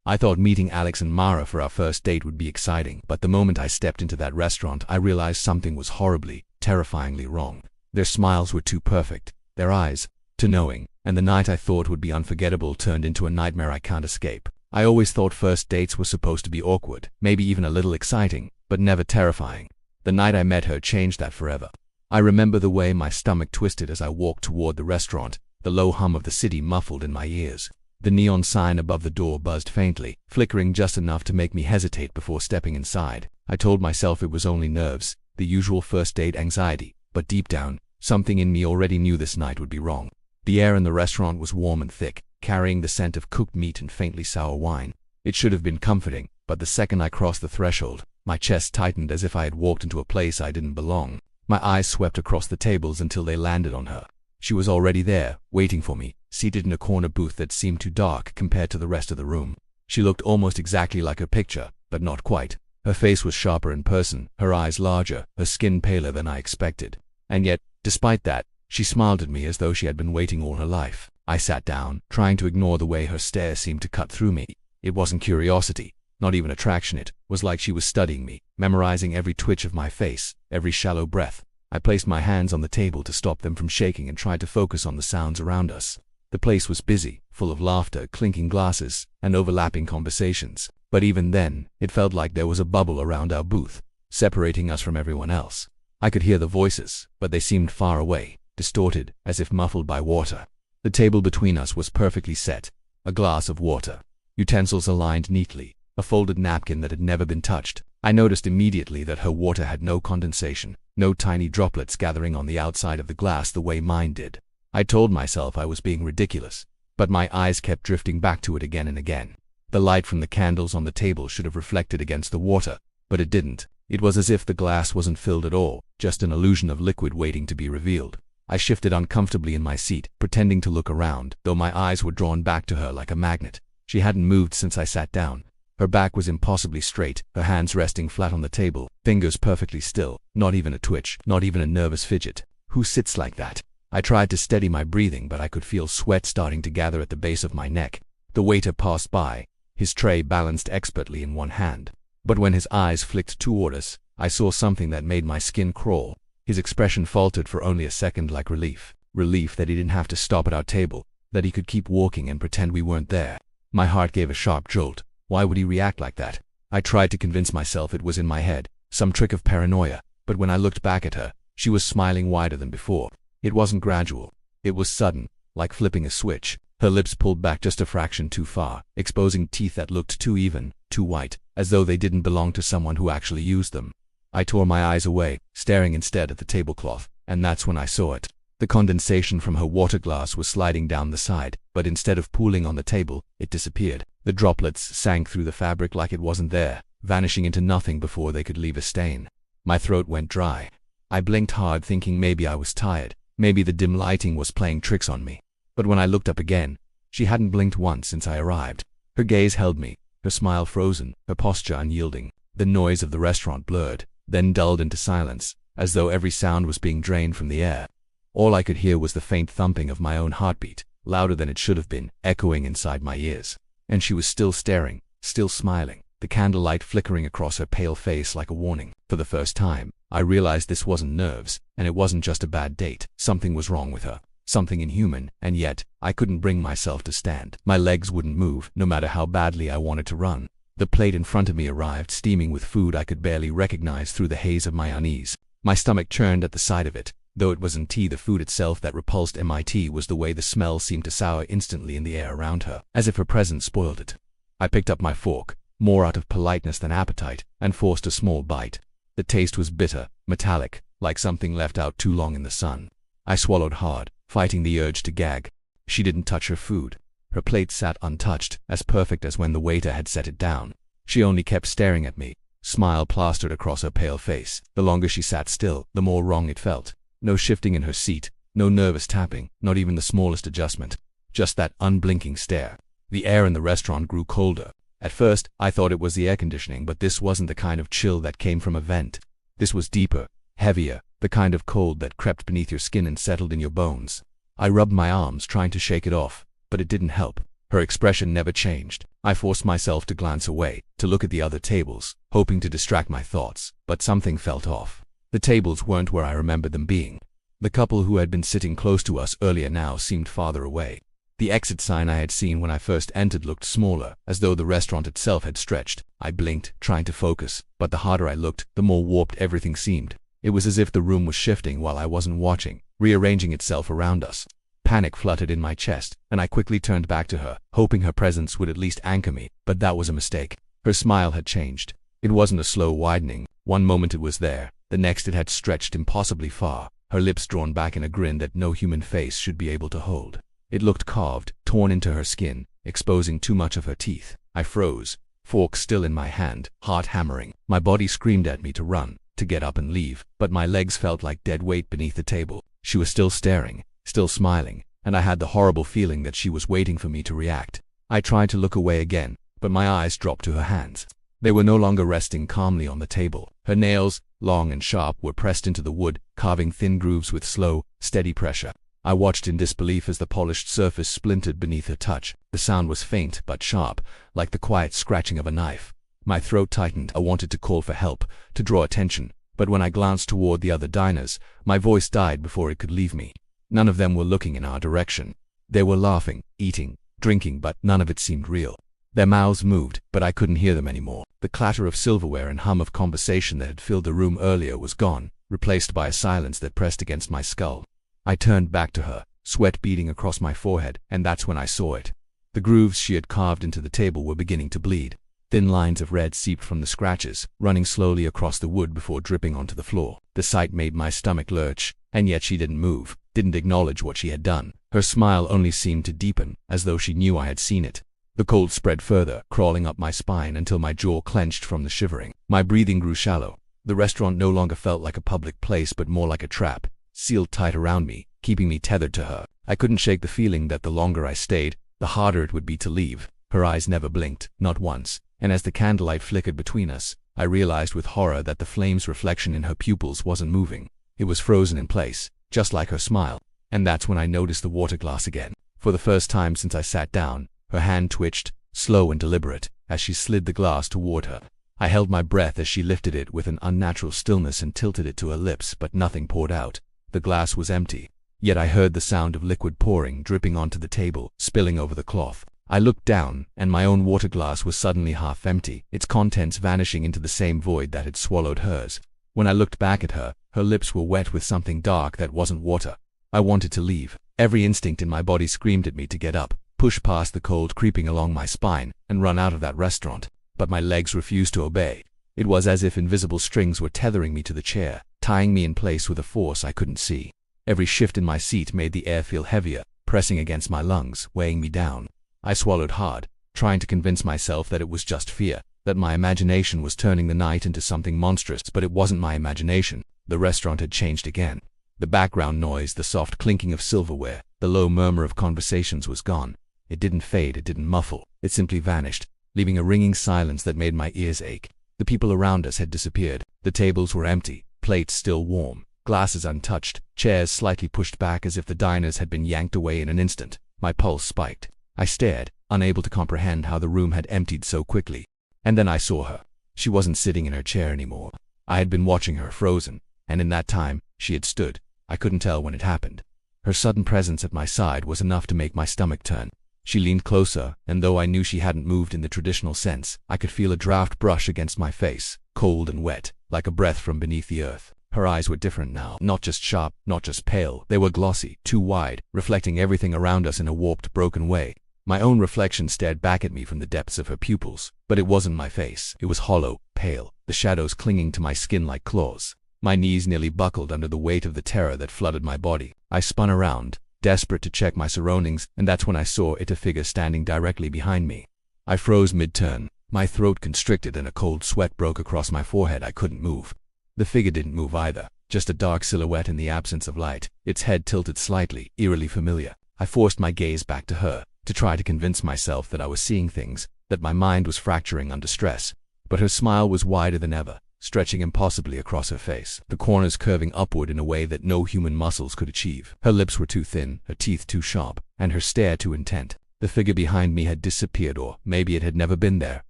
I thought meeting Alex and Mara for our first date would be exciting, but the moment I stepped into that restaurant, I realized something was horribly, terrifyingly wrong. Their smiles were too perfect, their eyes, too knowing, and the night I thought would be unforgettable turned into a nightmare I can't escape. I always thought first dates were supposed to be awkward, maybe even a little exciting, but never terrifying. The night I met her changed that forever. I remember the way my stomach twisted as I walked toward the restaurant, the low hum of the city muffled in my ears. The neon sign above the door buzzed faintly, flickering just enough to make me hesitate before stepping inside. I told myself it was only nerves, the usual first date anxiety, but deep down, something in me already knew this night would be wrong. The air in the restaurant was warm and thick, carrying the scent of cooked meat and faintly sour wine. It should have been comforting, but the second I crossed the threshold, my chest tightened as if I had walked into a place I didn't belong. My eyes swept across the tables until they landed on her. She was already there, waiting for me, seated in a corner booth that seemed too dark compared to the rest of the room. She looked almost exactly like her picture, but not quite. Her face was sharper in person, her eyes larger, her skin paler than I expected. And yet, despite that, she smiled at me as though she had been waiting all her life. I sat down, trying to ignore the way her stare seemed to cut through me. It wasn't curiosity, not even attraction. It was like she was studying me, memorizing every twitch of my face, every shallow breath. I placed my hands on the table to stop them from shaking and tried to focus on the sounds around us. The place was busy, full of laughter, clinking glasses, and overlapping conversations. But even then, it felt like there was a bubble around our booth, separating us from everyone else. I could hear the voices, but they seemed far away, distorted, as if muffled by water. The table between us was perfectly set, a glass of water, utensils aligned neatly, a folded napkin that had never been touched. I noticed immediately that her water had no condensation, no tiny droplets gathering on the outside of the glass the way mine did. I told myself I was being ridiculous, but my eyes kept drifting back to it again and again. The light from the candles on the table should have reflected against the water, but it didn't. It was as if the glass wasn't filled at all, just an illusion of liquid waiting to be revealed. I shifted uncomfortably in my seat, pretending to look around, though my eyes were drawn back to her like a magnet. She hadn't moved since I sat down. Her back was impossibly straight, her hands resting flat on the table, fingers perfectly still, not even a twitch, not even a nervous fidget. Who sits like that? I tried to steady my breathing, but I could feel sweat starting to gather at the base of my neck. The waiter passed by, his tray balanced expertly in one hand. But when his eyes flicked toward us, I saw something that made my skin crawl. His expression faltered for only a second, like relief. Relief that he didn't have to stop at our table, that he could keep walking and pretend we weren't there. My heart gave a sharp jolt. Why would he react like that? I tried to convince myself it was in my head, some trick of paranoia, but when I looked back at her, she was smiling wider than before. It wasn't gradual. It was sudden, like flipping a switch. Her lips pulled back just a fraction too far, exposing teeth that looked too even, too white, as though they didn't belong to someone who actually used them. I tore my eyes away, staring instead at the tablecloth, and that's when I saw it. The condensation from her water glass was sliding down the side, but instead of pooling on the table, it disappeared. The droplets sank through the fabric like it wasn't there, vanishing into nothing before they could leave a stain. My throat went dry. I blinked hard, thinking maybe I was tired, maybe the dim lighting was playing tricks on me. But when I looked up again, she hadn't blinked once since I arrived. Her gaze held me, her smile frozen, her posture unyielding. The noise of the restaurant blurred, then dulled into silence, as though every sound was being drained from the air. All I could hear was the faint thumping of my own heartbeat, louder than it should have been, echoing inside my ears. And she was still staring, still smiling, the candlelight flickering across her pale face like a warning. For the first time, I realized this wasn't nerves, and it wasn't just a bad date. Something was wrong with her, something inhuman, and yet, I couldn't bring myself to stand. My legs wouldn't move, no matter how badly I wanted to run. The plate in front of me arrived, steaming with food I could barely recognize through the haze of my unease. My stomach churned at the sight of it. Though it wasn't the food itself that repulsed MIT was the way the smell seemed to sour instantly in the air around her, as if her presence spoiled it. I picked up my fork, more out of politeness than appetite, and forced a small bite. The taste was bitter, metallic, like something left out too long in the sun. I swallowed hard, fighting the urge to gag. She didn't touch her food. Her plate sat untouched, as perfect as when the waiter had set it down. She only kept staring at me, smile plastered across her pale face. The longer she sat still, the more wrong it felt. No shifting in her seat, no nervous tapping, not even the smallest adjustment. Just that unblinking stare. The air in the restaurant grew colder. At first, I thought it was the air conditioning, but this wasn't the kind of chill that came from a vent. This was deeper, heavier, the kind of cold that crept beneath your skin and settled in your bones. I rubbed my arms, trying to shake it off, but it didn't help. Her expression never changed. I forced myself to glance away, to look at the other tables, hoping to distract my thoughts, but something felt off. The tables weren't where I remembered them being. The couple who had been sitting close to us earlier now seemed farther away. The exit sign I had seen when I first entered looked smaller, as though the restaurant itself had stretched. I blinked, trying to focus, but the harder I looked, the more warped everything seemed. It was as if the room was shifting while I wasn't watching, rearranging itself around us. Panic fluttered in my chest, and I quickly turned back to her, hoping her presence would at least anchor me, but that was a mistake. Her smile had changed. It wasn't a slow widening. One moment it was there, the next it had stretched impossibly far, her lips drawn back in a grin that no human face should be able to hold. It looked carved, torn into her skin, exposing too much of her teeth. I froze, fork still in my hand, heart hammering. My body screamed at me to run, to get up and leave, but my legs felt like dead weight beneath the table. She was still staring, still smiling, and I had the horrible feeling that she was waiting for me to react. I tried to look away again, but my eyes dropped to her hands. They were no longer resting calmly on the table. Her nails, long and sharp, were pressed into the wood, carving thin grooves with slow, steady pressure. I watched in disbelief as the polished surface splintered beneath her touch. The sound was faint but sharp, like the quiet scratching of a knife. My throat tightened. I wanted to call for help, to draw attention, but when I glanced toward the other diners, my voice died before it could leave me. None of them were looking in our direction. They were laughing, eating, drinking, but none of it seemed real. Their mouths moved, but I couldn't hear them anymore. The clatter of silverware and hum of conversation that had filled the room earlier was gone, replaced by a silence that pressed against my skull. I turned back to her, sweat beading across my forehead, and that's when I saw it. The grooves she had carved into the table were beginning to bleed. Thin lines of red seeped from the scratches, running slowly across the wood before dripping onto the floor. The sight made my stomach lurch, and yet she didn't move, didn't acknowledge what she had done. Her smile only seemed to deepen, as though she knew I had seen it. The cold spread further, crawling up my spine until my jaw clenched from the shivering. My breathing grew shallow. The restaurant no longer felt like a public place but more like a trap, sealed tight around me, keeping me tethered to her. I couldn't shake the feeling that the longer I stayed, the harder it would be to leave. Her eyes never blinked, not once, and as the candlelight flickered between us, I realized with horror that the flame's reflection in her pupils wasn't moving. It was frozen in place, just like her smile. And that's when I noticed the water glass again. For the first time since I sat down, her hand twitched, slow and deliberate, as she slid the glass toward her. I held my breath as she lifted it with an unnatural stillness and tilted it to her lips, but nothing poured out. The glass was empty. Yet I heard the sound of liquid pouring, dripping onto the table, spilling over the cloth. I looked down, and my own water glass was suddenly half empty, its contents vanishing into the same void that had swallowed hers. When I looked back at her, her lips were wet with something dark that wasn't water. I wanted to leave. Every instinct in my body screamed at me to get up, push past the cold creeping along my spine, and run out of that restaurant. But my legs refused to obey. It was as if invisible strings were tethering me to the chair, tying me in place with a force I couldn't see. Every shift in my seat made the air feel heavier, pressing against my lungs, weighing me down. I swallowed hard, trying to convince myself that it was just fear, that my imagination was turning the night into something monstrous, but it wasn't my imagination. The restaurant had changed again. The background noise, the soft clinking of silverware, the low murmur of conversations was gone. It didn't fade, it didn't muffle, it simply vanished, leaving a ringing silence that made my ears ache. The people around us had disappeared. The tables were empty, plates still warm, glasses untouched, chairs slightly pushed back as if the diners had been yanked away in an instant. My pulse spiked. I stared, unable to comprehend how the room had emptied so quickly. And then I saw her. She wasn't sitting in her chair anymore. I had been watching her, frozen, and in that time, she had stood. I couldn't tell when it happened. Her sudden presence at my side was enough to make my stomach turn. She leaned closer, and though I knew she hadn't moved in the traditional sense, I could feel a draft brush against my face, cold and wet, like a breath from beneath the earth. Her eyes were different now, not just sharp, not just pale. They were glossy, too wide, reflecting everything around us in a warped, broken way. My own reflection stared back at me from the depths of her pupils, but it wasn't my face. It was hollow, pale, the shadows clinging to my skin like claws. My knees nearly buckled under the weight of the terror that flooded my body. I spun around, desperate to check my surroundings, and that's when I saw it, a figure standing directly behind me. I froze mid-turn. My throat constricted and a cold sweat broke across my forehead. I couldn't move. The figure didn't move either, just a dark silhouette in the absence of light, its head tilted slightly, eerily familiar. I forced my gaze back to her, to try to convince myself that I was seeing things, that my mind was fracturing under stress. But her smile was wider than ever, stretching impossibly across her face, the corners curving upward in a way that no human muscles could achieve. Her lips were too thin, her teeth too sharp, and her stare too intent. The figure behind me had disappeared, or maybe it had never been there.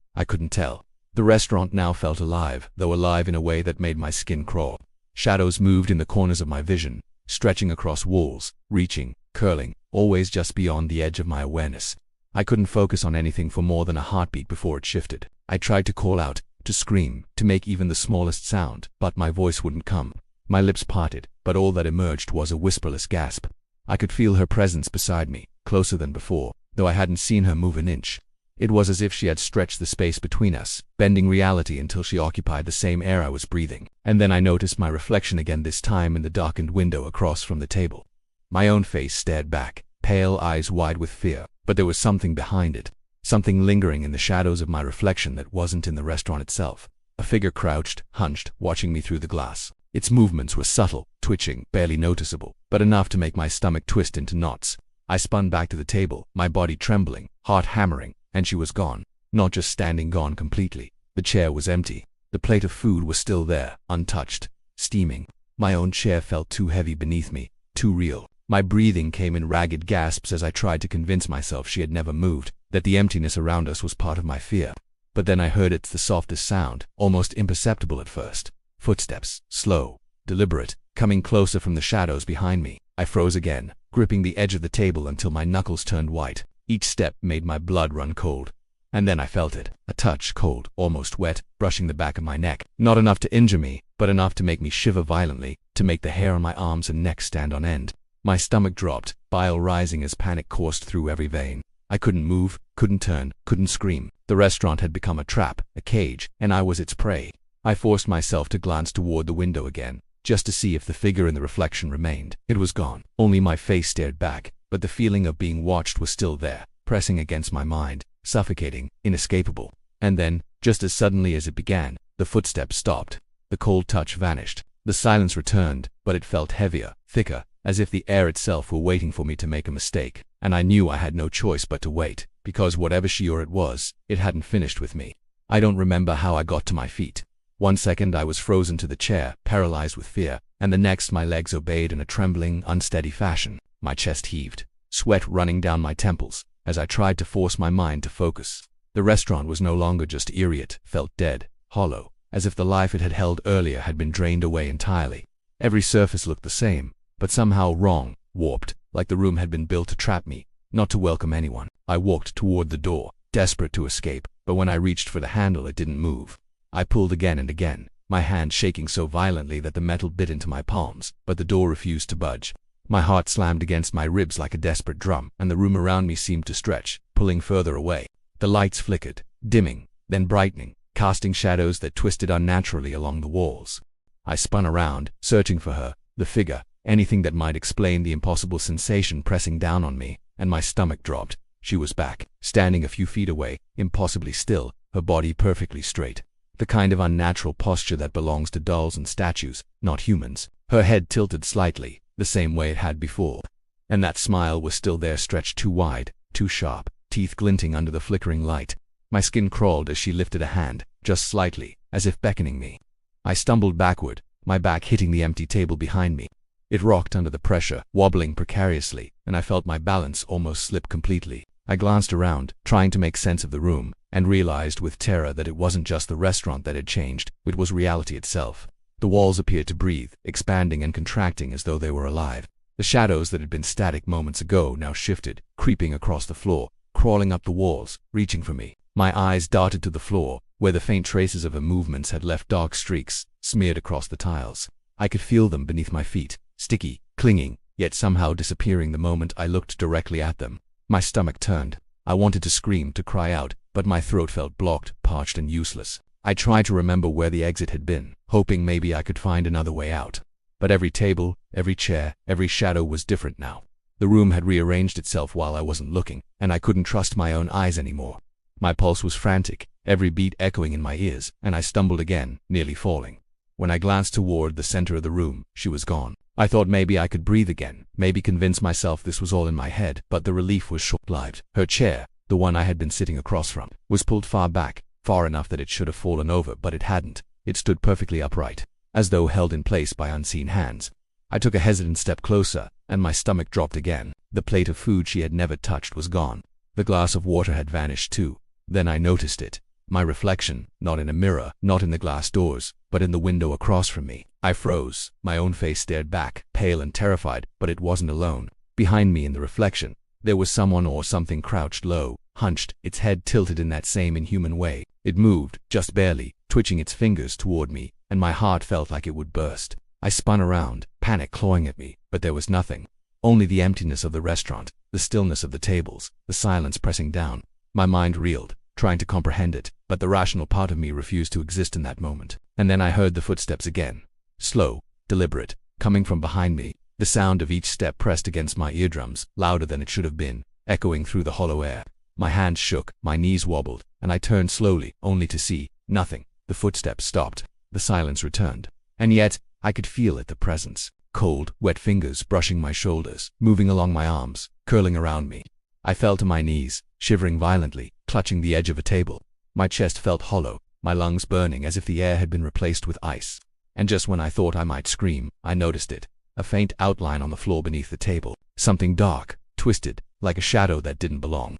I couldn't tell. The restaurant now felt alive, though alive in a way that made my skin crawl. Shadows moved in the corners of my vision, stretching across walls, reaching, curling, always just beyond the edge of my awareness. I couldn't focus on anything for more than a heartbeat before it shifted. I tried to call out, to scream, to make even the smallest sound, but my voice wouldn't come. My lips parted, but all that emerged was a whisperless gasp. I could feel her presence beside me, closer than before, though I hadn't seen her move an inch. It was as if she had stretched the space between us, bending reality until she occupied the same air I was breathing. And then I noticed my reflection again, this time in the darkened window across from the table. My own face stared back, pale, eyes wide with fear, but there was something behind it, something lingering in the shadows of my reflection that wasn't in the restaurant itself. A figure crouched, hunched, watching me through the glass. Its movements were subtle, twitching, barely noticeable, but enough to make my stomach twist into knots. I spun back to the table, my body trembling, heart hammering, and she was gone. Not just standing, gone completely. The chair was empty. The plate of food was still there, untouched, steaming. My own chair felt too heavy beneath me, too real. My breathing came in ragged gasps as I tried to convince myself she had never moved, that the emptiness around us was part of my fear. But then I heard the softest sound, almost imperceptible at first. Footsteps, slow, deliberate, coming closer from the shadows behind me. I froze again, gripping the edge of the table until my knuckles turned white. Each step made my blood run cold. And then I felt it, a touch, cold, almost wet, brushing the back of my neck. Not enough to injure me, but enough to make me shiver violently, to make the hair on my arms and neck stand on end. My stomach dropped, bile rising as panic coursed through every vein. I couldn't move, couldn't turn, couldn't scream. The restaurant had become a trap, a cage, and I was its prey. I forced myself to glance toward the window again, just to see if the figure in the reflection remained. It was gone. Only my face stared back, but the feeling of being watched was still there, pressing against my mind, suffocating, inescapable. And then, just as suddenly as it began, the footsteps stopped. The cold touch vanished. The silence returned, but it felt heavier, thicker, as if the air itself were waiting for me to make a mistake. And I knew I had no choice but to wait, because whatever she or it was, it hadn't finished with me. I don't remember how I got to my feet. One second I was frozen to the chair, paralyzed with fear, and the next my legs obeyed in a trembling, unsteady fashion. My chest heaved, sweat running down my temples, as I tried to force my mind to focus. The restaurant was no longer just eerie, it felt dead, hollow, as if the life it had held earlier had been drained away entirely. Every surface looked the same, but somehow wrong, warped, like the room had been built to trap me, not to welcome anyone. I walked toward the door, desperate to escape, but when I reached for the handle it didn't move. I pulled again and again, my hand shaking so violently that the metal bit into my palms, but the door refused to budge. My heart slammed against my ribs like a desperate drum, and the room around me seemed to stretch, pulling further away. The lights flickered, dimming, then brightening, casting shadows that twisted unnaturally along the walls. I spun around, searching for her, the figure, anything that might explain the impossible sensation pressing down on me, and my stomach dropped. She was back, standing a few feet away, impossibly still, her body perfectly straight. The kind of unnatural posture that belongs to dolls and statues, not humans. Her head tilted slightly, the same way it had before. And that smile was still there, stretched too wide, too sharp, teeth glinting under the flickering light. My skin crawled as she lifted a hand, just slightly, as if beckoning me. I stumbled backward, my back hitting the empty table behind me. It rocked under the pressure, wobbling precariously, and I felt my balance almost slip completely. I glanced around, trying to make sense of the room, and realized with terror that it wasn't just the restaurant that had changed, it was reality itself. The walls appeared to breathe, expanding and contracting as though they were alive. The shadows that had been static moments ago now shifted, creeping across the floor, crawling up the walls, reaching for me. My eyes darted to the floor, where the faint traces of her movements had left dark streaks, smeared across the tiles. I could feel them beneath my feet, sticky, clinging, yet somehow disappearing the moment I looked directly at them. My stomach turned. I wanted to scream, to cry out, but my throat felt blocked, parched and useless. I tried to remember where the exit had been, hoping maybe I could find another way out. But every table, every chair, every shadow was different now. The room had rearranged itself while I wasn't looking, and I couldn't trust my own eyes anymore. My pulse was frantic, every beat echoing in my ears, and I stumbled again, nearly falling. When I glanced toward the center of the room, she was gone. I thought maybe I could breathe again, maybe convince myself this was all in my head, but the relief was short-lived. Her chair, the one I had been sitting across from, was pulled far back, far enough that it should have fallen over, but it hadn't. It stood perfectly upright, as though held in place by unseen hands. I took a hesitant step closer, and my stomach dropped again. The plate of food she had never touched was gone. The glass of water had vanished too. Then I noticed it. My reflection, not in a mirror, not in the glass doors, but in the window across from me. I froze. My own face stared back, pale and terrified, but it wasn't alone. Behind me in the reflection, there was someone or something crouched low, hunched, its head tilted in that same inhuman way. It moved, just barely, twitching its fingers toward me, and my heart felt like it would burst. I spun around, panic clawing at me, but there was nothing. Only the emptiness of the restaurant, the stillness of the tables, the silence pressing down. My mind reeled, trying to comprehend it, but the rational part of me refused to exist in that moment. And then I heard the footsteps again. Slow, deliberate, coming from behind me. The sound of each step pressed against my eardrums, louder than it should have been, echoing through the hollow air. My hands shook, my knees wobbled, and I turned slowly, only to see nothing. The footsteps stopped. The silence returned. And yet, I could feel it, the presence. Cold, wet fingers brushing my shoulders, moving along my arms, curling around me. I fell to my knees, shivering violently, clutching the edge of a table. My chest felt hollow, my lungs burning as if the air had been replaced with ice. And just when I thought I might scream, I noticed it. A faint outline on the floor beneath the table. Something dark, twisted, like a shadow that didn't belong.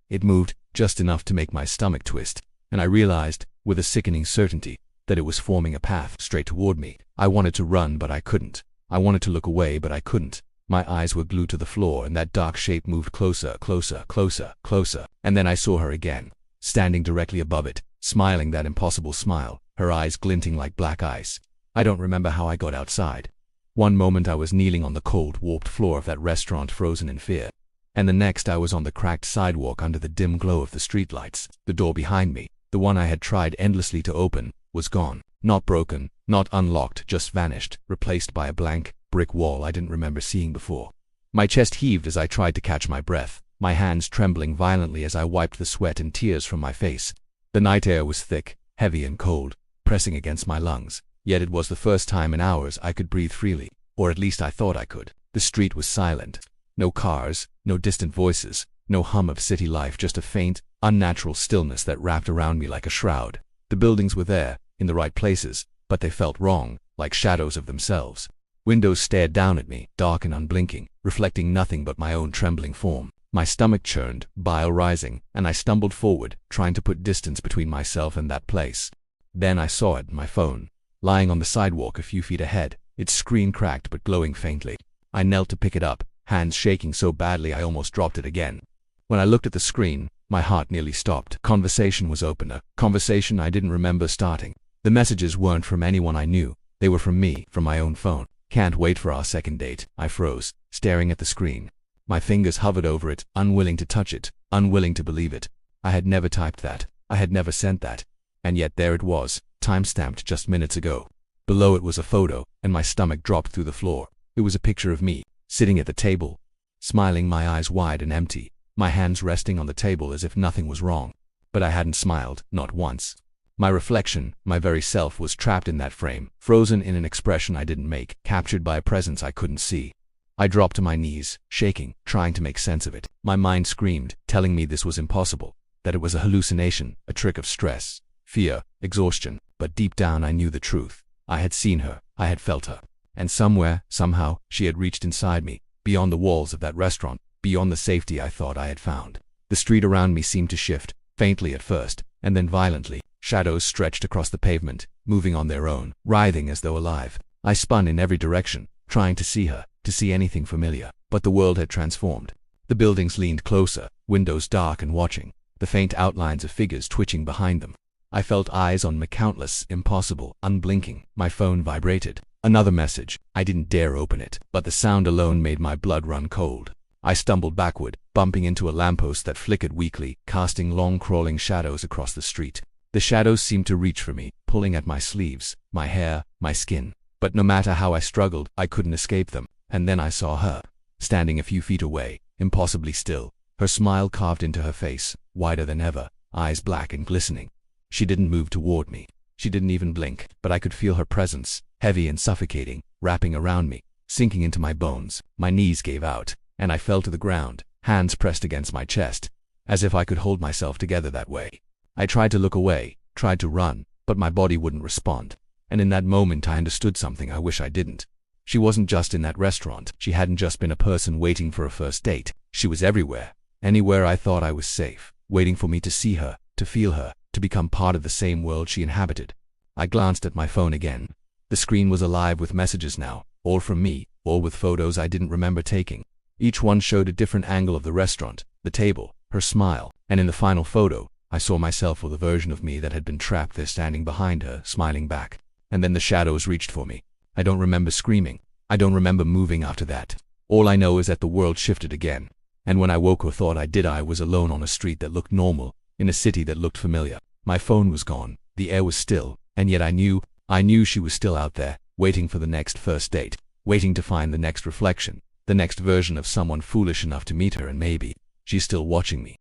It moved, just enough to make my stomach twist, and I realized, with a sickening certainty, that it was forming a path straight toward me. I wanted to run, but I couldn't. I wanted to look away, but I couldn't. My eyes were glued to the floor, and that dark shape moved closer, closer, closer, closer. And then I saw her again, standing directly above it, smiling that impossible smile, her eyes glinting like black ice. I don't remember how I got outside. One moment I was kneeling on the cold, warped floor of that restaurant, frozen in fear. And the next I was on the cracked sidewalk under the dim glow of the streetlights. The door behind me, the one I had tried endlessly to open, was gone. Not broken, not unlocked, just vanished, replaced by a blank, brick wall I didn't remember seeing before. My chest heaved as I tried to catch my breath, my hands trembling violently as I wiped the sweat and tears from my face. The night air was thick, heavy and cold, pressing against my lungs, yet it was the first time in hours I could breathe freely, or at least I thought I could. The street was silent. No cars, no distant voices, no hum of city life, just a faint, unnatural stillness that wrapped around me like a shroud. The buildings were there, in the right places, but they felt wrong, like shadows of themselves. Windows stared down at me, dark and unblinking, reflecting nothing but my own trembling form. My stomach churned, bile rising, and I stumbled forward, trying to put distance between myself and that place. Then I saw it, my phone, lying on the sidewalk a few feet ahead, its screen cracked but glowing faintly. I knelt to pick it up, hands shaking so badly I almost dropped it again. When I looked at the screen, my heart nearly stopped. Conversation was open, a conversation I didn't remember starting. The messages weren't from anyone I knew. They were from me, from my own phone. "Can't wait for our second date," I froze, staring at the screen. My fingers hovered over it, unwilling to touch it, unwilling to believe it. I had never typed that. I had never sent that. And yet there it was, time-stamped just minutes ago. Below it was a photo, and my stomach dropped through the floor. It was a picture of me, sitting at the table, smiling, my eyes wide and empty, my hands resting on the table as if nothing was wrong. But I hadn't smiled, not once. My reflection, my very self, was trapped in that frame, frozen in an expression I didn't make, captured by a presence I couldn't see. I dropped to my knees, shaking, trying to make sense of it. My mind screamed, telling me this was impossible, that it was a hallucination, a trick of stress, fear, exhaustion. But deep down I knew the truth. I had seen her, I had felt her. And somewhere, somehow, she had reached inside me, beyond the walls of that restaurant, beyond the safety I thought I had found. The street around me seemed to shift, faintly at first, and then violently. Shadows stretched across the pavement, moving on their own, writhing as though alive. I spun in every direction, trying to see her, to see anything familiar. But the world had transformed. The buildings leaned closer, windows dark and watching, the faint outlines of figures twitching behind them. I felt eyes on me, countless, impossible, unblinking. My phone vibrated. Another message. I didn't dare open it, but the sound alone made my blood run cold. I stumbled backward, bumping into a lamppost that flickered weakly, casting long crawling shadows across the street. The shadows seemed to reach for me, pulling at my sleeves, my hair, my skin. But no matter how I struggled, I couldn't escape them. And then I saw her, standing a few feet away, impossibly still, her smile carved into her face, wider than ever, eyes black and glistening. She didn't move toward me. She didn't even blink, but I could feel her presence, heavy and suffocating, wrapping around me, sinking into my bones. My knees gave out, and I fell to the ground, hands pressed against my chest, as if I could hold myself together that way. I tried to look away, tried to run, but my body wouldn't respond. And in that moment I understood something I wish I didn't. She wasn't just in that restaurant. She hadn't just been a person waiting for a first date. She was everywhere. Anywhere I thought I was safe, waiting for me to see her, to feel her, to become part of the same world she inhabited. I glanced at my phone again. The screen was alive with messages now, all from me, all with photos I didn't remember taking. Each one showed a different angle of the restaurant, the table, her smile, and in the final photo, I saw myself or the version of me that had been trapped there standing behind her, smiling back. And then the shadows reached for me. I don't remember screaming. I don't remember moving after that. All I know is that the world shifted again. And when I woke or thought I did, I was alone on a street that looked normal, in a city that looked familiar. My phone was gone, the air was still, and yet I knew she was still out there, waiting for the next first date, waiting to find the next reflection, the next version of someone foolish enough to meet her, and maybe she's still watching me.